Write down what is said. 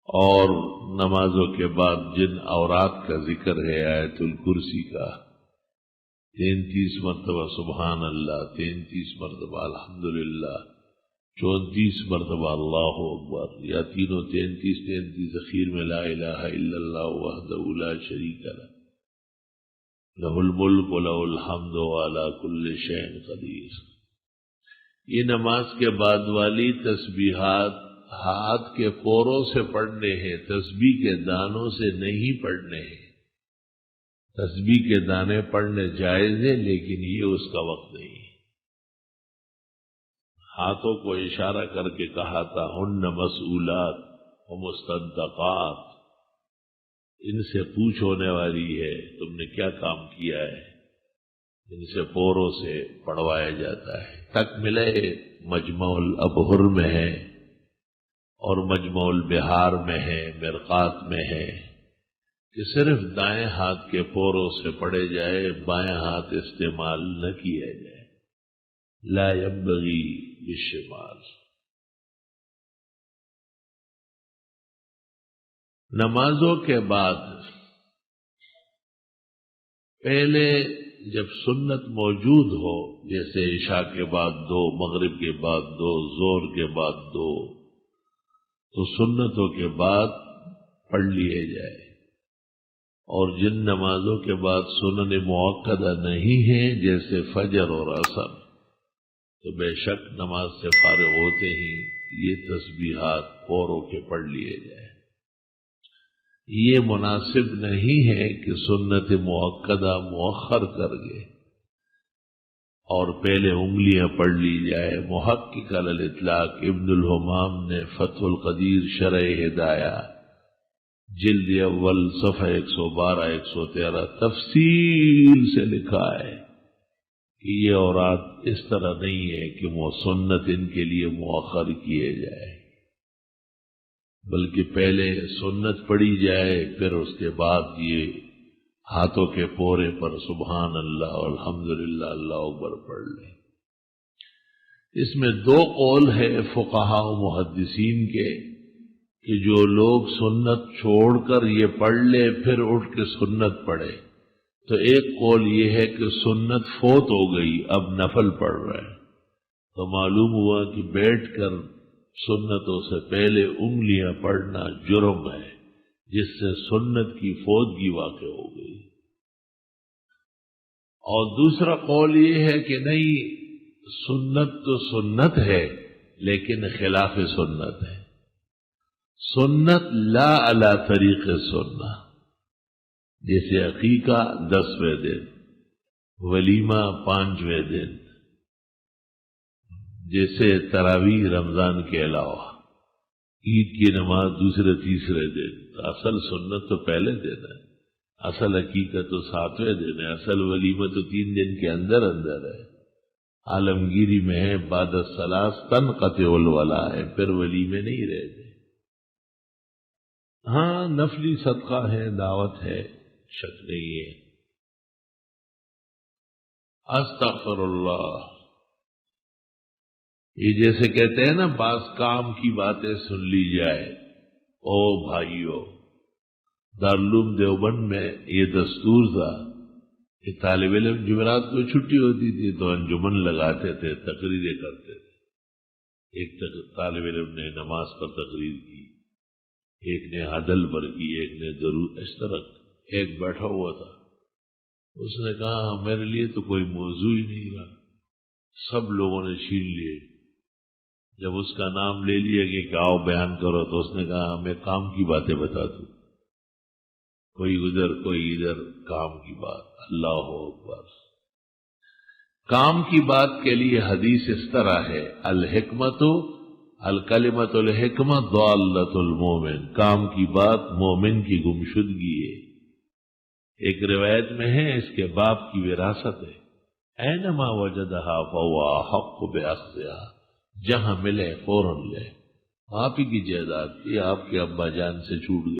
اور نمازوں کے بعد جن اورات کا ذکر ہے آیت الکرسی کا 33 مرتبہ سبحان اللہ، 33 مرتبہ الحمدللہ، 34 مرتبہ اللہ اکبر، یا تینوں 33 اخیر میں لا الہ الا اللہ وحدہ لا شریک لہ لہ الملک و لہ الحمد وعلی کل شیء قدیر۔ یہ نماز کے بعد والی تسبیحات ہاتھ کے پوروں سے پڑھنے ہیں، تسبیح کے دانوں سے نہیں پڑھنے ہیں۔ تسبیح کے دانے پڑھنے جائز ہیں لیکن یہ اس کا وقت نہیں ہے۔ ہاتھوں کو اشارہ کر کے کہا تھا ہن مسئولات و مستنطقات، ان سے پوچھ ہونے والی ہے تم نے کیا کام کیا ہے، ان سے پوروں سے پڑھوایا جاتا ہے۔ تک ملے مجمع الابحر میں ہے اور مجمع البحار میں ہے، مرقات میں ہے کہ صرف دائیں ہاتھ کے پوروں سے پڑھے جائے، بائیں ہاتھ استعمال نہ کیا جائے، لا ينبغی بالشمال۔ نمازوں کے بعد پہلے جب سنت موجود ہو، جیسے عشاء کے بعد 2، مغرب کے بعد 2، ظہر کے بعد 2، تو سنتوں کے بعد پڑھ لیے جائے، اور جن نمازوں کے بعد سنن مؤکدہ نہیں ہیں جیسے فجر اور عصر، تو بے شک نماز سے فارغ ہوتے ہی یہ تسبیحات پوروں کے پڑھ لیے جائے۔ یہ مناسب نہیں ہے کہ سنت مؤکدہ مؤخر کر گئے اور پہلے انگلیاں پڑھ لی جائے۔ محقق علی الاطلاق ابن الحمام نے فتح القدیر شرح ہدایہ جلد اول صفحہ 112 113 تفصیل سے لکھا ہے کہ یہ اورات اس طرح نہیں ہے کہ وہ سنت ان کے لیے مؤخر کیے جائے، بلکہ پہلے سنت پڑھی جائے، پھر اس کے بعد یہ ہاتھوں کے پورے پر سبحان اللہ الحمدللہ اللہ اکبر پڑھ لیں۔ اس میں 2 قول ہے فقہاء و محدثین کے کہ جو لوگ سنت چھوڑ کر یہ پڑھ لے پھر اٹھ کے سنت پڑھے، تو ایک قول یہ ہے کہ سنت فوت ہو گئی اب نفل پڑھ رہے ہیں، تو معلوم ہوا کہ بیٹھ کر سنتوں سے پہلے انگلیاں پڑھنا جرم ہے، جس سے سنت کی فوتگی واقع ہو گئی۔ اور دوسرا قول یہ ہے کہ نہیں، سنت تو سنت ہے لیکن خلاف سنت ہے۔ سنت لا علی طریق سنہ، جیسے عقیقہ 10ویں دن، ولیمہ 5ویں دن، جیسے تراویح رمضان کے علاوہ، عید کی نماز دوسرے تیسرے دن۔ اصل سنت تو پہلے دن ہے، اصل عقیقہ تو 7ویں دن ہے، اصل ولیمہ تو 3 دن کے اندر اندر ہے۔ عالمگیری میں ہے بعد الثلاث تنقطع الولا ہے، پھر ولیمے نہیں رہتے۔ ہاں نفلی صدقہ ہے، دعوت ہے، شک نہیں ہے۔ استغفر اللہ، یہ جیسے کہتے ہیں نا بعض کام کی باتیں سن لی جائے۔ او بھائیو، دارالعلوم دیوبند میں یہ دستور تھا کہ طالب علم جمعرات کو چھٹی ہوتی تھی تو انجمن لگاتے تھے، تقریریں کرتے تھے۔ ایک طالب علم نے نماز پر تقریر کی، ایک نے عدل پر کی، ایک نے درود، اس طرح ایک بیٹھا ہوا تھا، اس نے کہا میرے لیے تو کوئی موضوع ہی نہیں رہا، سب لوگوں نے چھین لیے۔ جب اس کا نام لے لیا کہ آؤ بیان کرو تو اس نے کہا میں کام کی باتیں بتا دوں، کوئی ادھر کوئی ادھر، کام کی بات۔ اللہ اکبر۔ کام کی بات کے لیے حدیث اس طرح ہے، الحکمت الکلمۃ الحکمہ ضالۃ المومن، کام کی بات مومن کی گمشدگی ہے۔ ایک روایت میں ہے اس کے باپ کی وراثت ہے، اینما وجدہا فہو احق باخذہا، جہاں ملے فوراً لے۔ آپ ہی کی جائیداد تھی، آپ کے ابا جان سے چھوٹ گئی۔